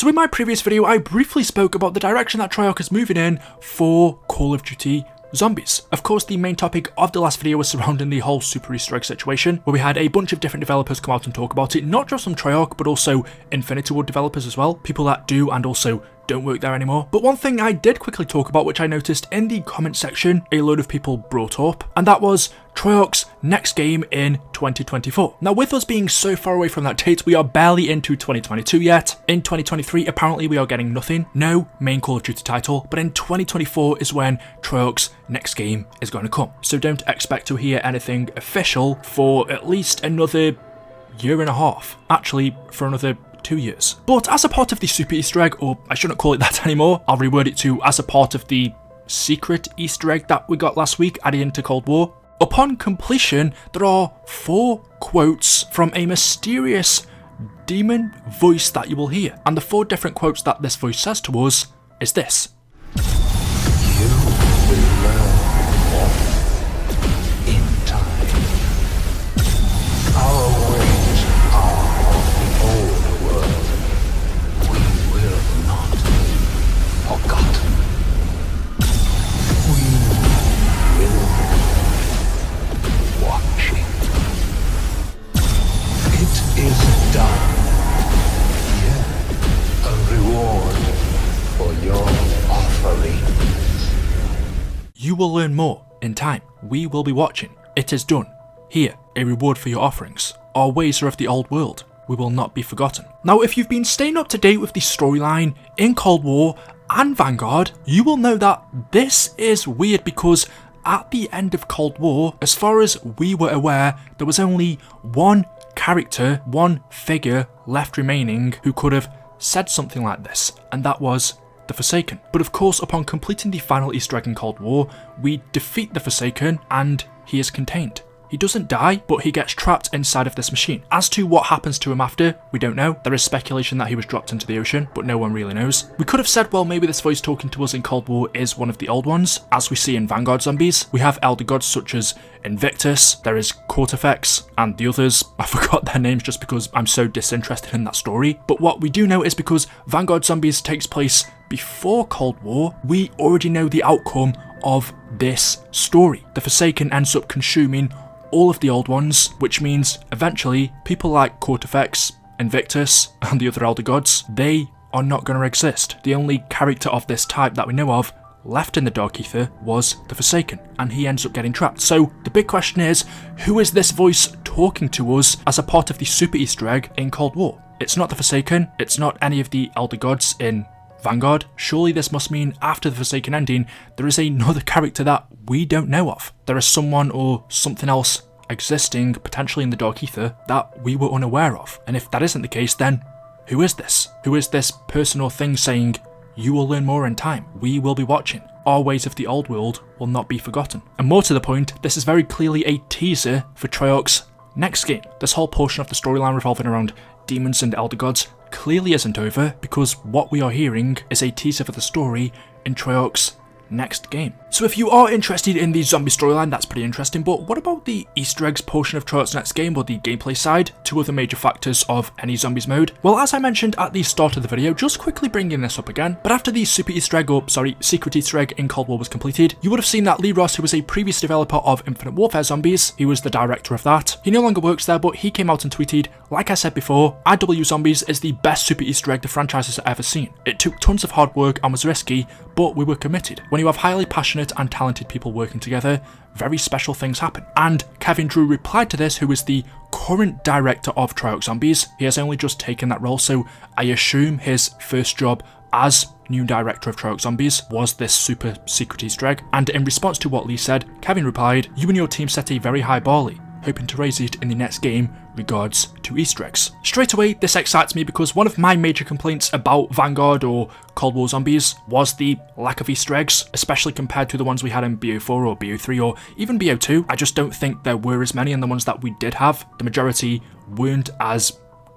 So in my previous video, I briefly spoke about the direction that Treyarch is moving in for Call of Duty Zombies. Of course, the main topic of the last video was surrounding the whole Super Easter egg situation, where we had a bunch of different developers come out and talk about it, not just from Treyarch, but also Infinity Ward developers as well, people that do and also don't work there anymore. But one thing I did quickly talk about, which I noticed in the comment section a load of people brought up, and that was Treyarch's next game in 2024. Now, with us being so far away from that date, we are barely into 2022 yet. In 2023, apparently we are getting nothing, no main Call of Duty title, but in 2024 is when Treyarch's next game is going to come. So don't expect to hear anything official for at least another year and a half. Actually, for another 2 years. But as a part of the Super Easter egg, or I shouldn't call it that anymore, I'll reword it to as a part of the secret Easter egg that we got last week added into Cold War, upon completion, there are 4 quotes from a mysterious demon voice that you will hear. And the 4 different quotes that this voice says to us is this. You will learn more in time. Our ways are of the old world. We will not be forgotten. We will be watching. It is done. Here, a reward for your offerings. You will learn more in time. We will be watching. It is done. Here, a reward for your offerings. Our ways are of the old world. We will not be forgotten. Now, if you've been staying up to date with the storyline in Cold War and Vanguard, you will know that this is weird because at the end of Cold War, as far as we were aware, there was only one character, one figure left remaining who could have said something like this, and that was the Forsaken. But of course, upon completing the final Easter egg in Cold War, we defeat the Forsaken and he is contained. He doesn't die, but he gets trapped inside of this machine. As to what happens to him after, we don't know. There is speculation that he was dropped into the ocean, but no one really knows. We could have said, well, maybe this voice talking to us in Cold War is one of the old ones, as we see in Vanguard Zombies. We have elder gods such as Invictus, there is Cortifex, and the others. I forgot their names just because I'm so disinterested in that story. But what we do know is because Vanguard Zombies takes place before Cold War, we already know the outcome of this story. The Forsaken ends up consuming all of the old ones, which means eventually people like Cortifex, Invictus, and the other elder gods, they are not going to exist. The only character of this type that we know of left in the Dark Ether was the Forsaken, and he ends up getting trapped. So the big question is, who is this voice talking to us as a part of the Super Easter egg in Cold War? It's not the Forsaken, it's not any of the elder gods in Vanguard. Surely this must mean after the Forsaken ending, there is another character that we don't know of. There is someone or something else existing, potentially in the Dark Ether, that we were unaware of. And if that isn't the case, then who is this? Who is this person or thing saying, you will learn more in time, we will be watching, our ways of the old world will not be forgotten? And more to the point, this is very clearly a teaser for Treyarch's next game. This whole portion of the storyline revolving around demons and elder gods clearly isn't over, because what we are hearing is a teaser for the story in Treyarch's next game. So if you are interested in the zombie storyline, that's pretty interesting, but what about the Easter eggs portion of Treyarch's next game, or the gameplay side, 2 other major factors of any zombies mode? Well, as I mentioned at the start of the video, just quickly bringing this up again, but after the Super Easter egg, or sorry, Secret Easter egg in Cold War was completed, you would have seen that Lee Ross, who was a previous developer of Infinite Warfare Zombies, he was the director of that. He no longer works there, but he came out and tweeted, like I said before, IW Zombies is the best Super Easter egg the franchise has ever seen. It took tons of hard work and was risky, but we were committed. When you have highly passionate and talented people working together, very special things happen. And Kevin Drew replied to this, who is the current director of Treyarch Zombies. He has only just taken that role, so I assume his first job as new director of Treyarch Zombies was this super secret Easter egg. And in response to what Lee said, Kevin replied, "You and your team set a very high bar, Lee, hoping to raise it in the next game, regards to Easter eggs." Straight away, this excites me because one of my major complaints about Vanguard or Cold War Zombies was the lack of Easter eggs, especially compared to the ones we had in BO4 or BO3 or even BO2. I just don't think there were as many, and the ones that we did have, the majority weren't as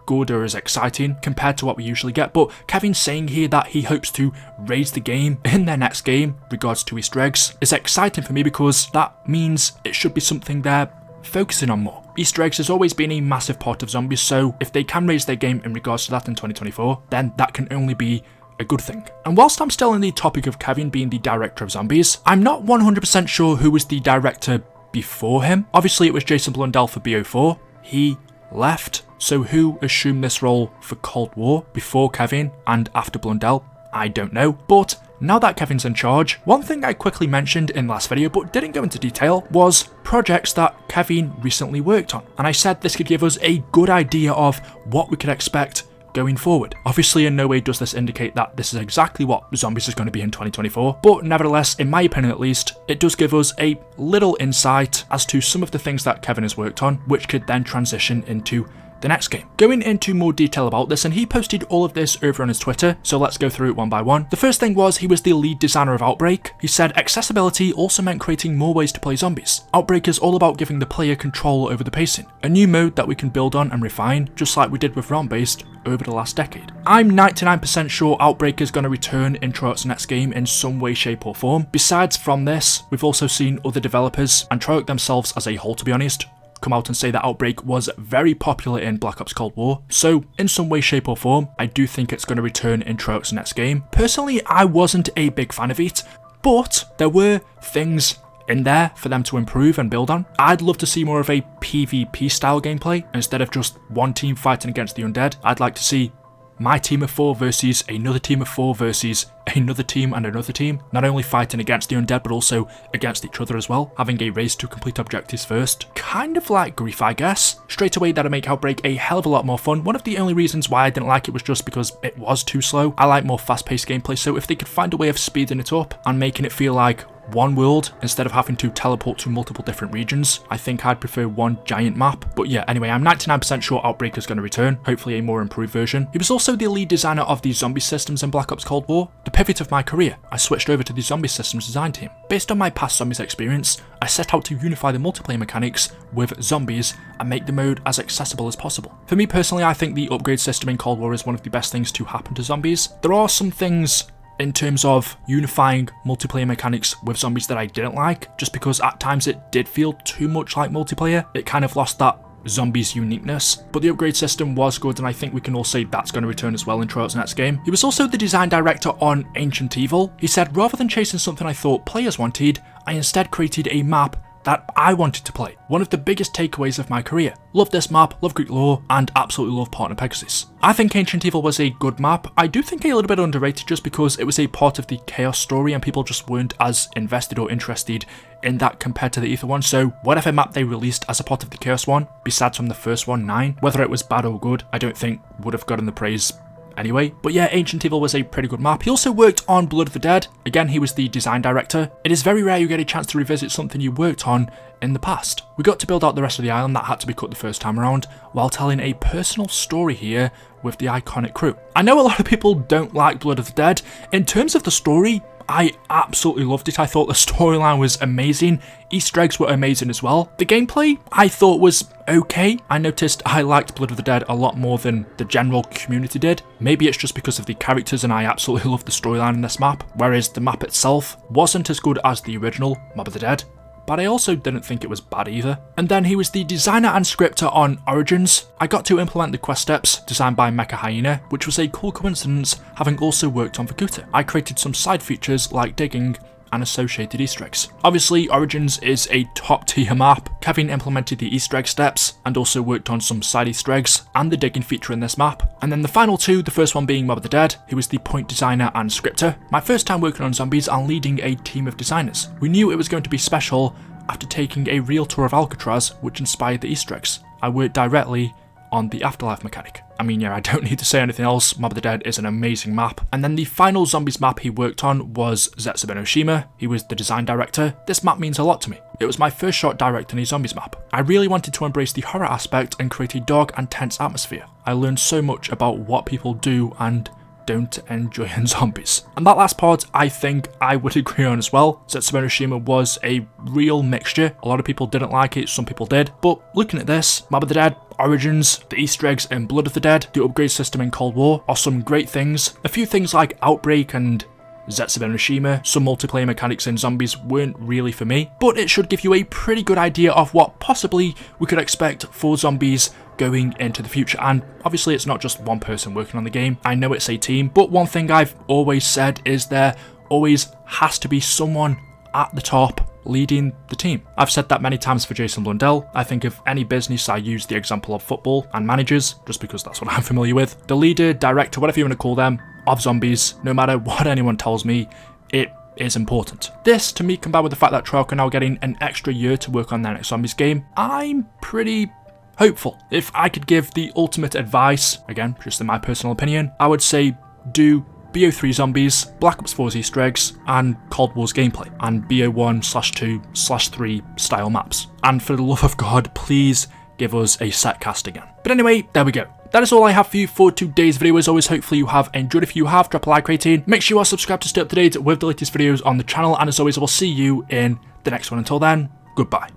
good or as exciting compared to what we usually get. But Kevin's saying here that he hopes to raise the game in their next game, regards to Easter eggs, is exciting for me because that means it should be something they're focusing on more. Easter eggs has always been a massive part of zombies, so if they can raise their game in regards to that in 2024, then that can only be a good thing. And whilst I'm still on the topic of Kevin being the director of zombies, I'm not 100% sure who was the director before him. Obviously it was Jason Blundell for BO4, he left, so who assumed this role for Cold War before Kevin and after Blundell? I don't know, but now that Kevin's in charge, one thing I quickly mentioned in last video but didn't go into detail was projects that Kevin recently worked on, and I said this could give us a good idea of what we could expect going forward. Obviously in no way does this indicate that this is exactly what zombies is going to be in 2024, but nevertheless, in my opinion at least, it does give us a little insight as to some of the things that Kevin has worked on, which could then transition into the next game. Going into more detail about this, and he posted all of this over on his Twitter, so let's go through it one by one. The first thing was he was the lead designer of Outbreak. He said accessibility also meant creating more ways to play zombies. Outbreak is all about giving the player control over the pacing, a new mode that we can build on and refine, just like we did with Realm-Based over the last decade. I'm 99% sure Outbreak is going to return in Treyarch's next game in some way, shape or form. Besides from this, we've also seen other developers, and Treyarch themselves as a whole to be honest, come out and say that Outbreak was very popular in Black Ops Cold War, so in some way, shape or form, I do think it's going to return in Treyarch's next game. Personally, I wasn't a big fan of it, but there were things in there for them to improve and build on. I'd love to see more of a PvP style gameplay instead of just one team fighting against the undead. I'd like to see my team of 4 versus another team of 4 versus another team and another team, not only fighting against the undead but also against each other as well, having a race to complete objectives first. Kind of like Grief, I guess. Straight away that'll make Outbreak a hell of a lot more fun. One of the only reasons why I didn't like it was just because it was too slow. I like more fast-paced gameplay, so if they could find a way of speeding it up and making it feel like one world instead of having to teleport to multiple different regions, I think I'd prefer one giant map. But yeah, anyway, I'm 99% sure Outbreak is going to return, hopefully a more improved version. He was also the lead designer of the zombie systems in Black Ops Cold War. The pivot of my career, I switched over to the zombie systems design team. Based on my past zombies experience, I set out to unify the multiplayer mechanics with zombies and make the mode as accessible as possible. For me personally, I think the upgrade system in Cold War is one of the best things to happen to zombies. There are some things in terms of unifying multiplayer mechanics with zombies that I didn't like, just because at times it did feel too much like multiplayer. It kind of lost that zombies uniqueness, but the upgrade system was good, and I think we can all say that's going to return as well in Treyarch's next game. He was also the design director on Ancient Evil. He said, rather than chasing something I thought players wanted, I instead created a map that I wanted to play. One of the biggest takeaways of my career. Love this map, love Greek lore, and absolutely love Partner Pegasus. I think Ancient Evil was a good map. I do think a little bit underrated just because it was a part of the Chaos story and people just weren't as invested or interested in that compared to the Ether one, so whatever map they released as a part of the Chaos one, besides from the first one, 9, whether it was bad or good, I don't think would have gotten the praise anyway. But yeah, Ancient Evil was a pretty good map. He also worked on Blood of the Dead. Again, he was the design director. It is very rare you get a chance to revisit something you worked on in the past. We got to build out the rest of the island that had to be cut the first time around, while telling a personal story here with the iconic crew. I know a lot of people don't like Blood of the Dead. In terms of the story, I absolutely loved it. I thought the storyline was amazing. Easter eggs were amazing as well. The gameplay I thought was okay. I noticed I liked Blood of the Dead a lot more than the general community did. Maybe it's just because of the characters and I absolutely loved the storyline in this map, whereas the map itself wasn't as good as the original Mob of the Dead. But I also didn't think it was bad either. And then he was the designer and scripter on Origins. I got to implement the quest steps designed by Mecha Hyena, which was a cool coincidence having also worked on Vakuta. I created some side features like digging and associated Easter eggs. Obviously, Origins is a top tier map. Kevin implemented the Easter egg steps and also worked on some side Easter eggs and the digging feature in this map. And then the final two, the first one being Mob of the Dead, who was the point designer and scripter. My first time working on zombies and leading a team of designers. We knew it was going to be special after taking a real tour of Alcatraz, which inspired the Easter eggs. I worked directly on the Afterlife mechanic. I mean, yeah, I don't need to say anything else. Mob of the Dead is an amazing map. And then the final zombies map he worked on was Zetsuben Oshima. He was the design director. This map means a lot to me. It was my first shot directing a zombies map. I really wanted to embrace the horror aspect and create a dark and tense atmosphere. I learned so much about what people do and don't enjoy in zombies. And that last part, I think I would agree on as well. Zetsuben Oshima was a real mixture. A lot of people didn't like it, some people did. But looking at this, Mob of the Dead, Origins, the Easter eggs in Blood of the Dead, the upgrade system in Cold War are some great things. A few things like Outbreak and Zetsu Hiroshima, some multiplayer mechanics in zombies weren't really for me, but it should give you a pretty good idea of what possibly we could expect for zombies going into the future. And obviously it's not just one person working on the game, I know it's a team, but one thing I've always said is there always has to be someone at the top leading the team. I've said that many times for Jason Blundell. I think of any business, I use the example of football and managers, just because that's what I'm familiar with. The leader, director, whatever you want to call them, of zombies, no matter what anyone tells me, it is important. This, to me, combined with the fact that Treyarch are now getting an extra year to work on their next zombies game, I'm pretty hopeful. If I could give the ultimate advice, again, just in my personal opinion, I would say do BO3 zombies, Black Ops 4's Easter eggs, and Cold War's gameplay, and BO1/2/3 style maps. And for the love of God, please give us a set cast again. But anyway, there we go. That is all I have for you for today's video. As always, hopefully you have enjoyed. If you have, drop a like rating. Make sure you are subscribed to stay up to date with the latest videos on the channel. And as always, I will see you in the next one. Until then, goodbye.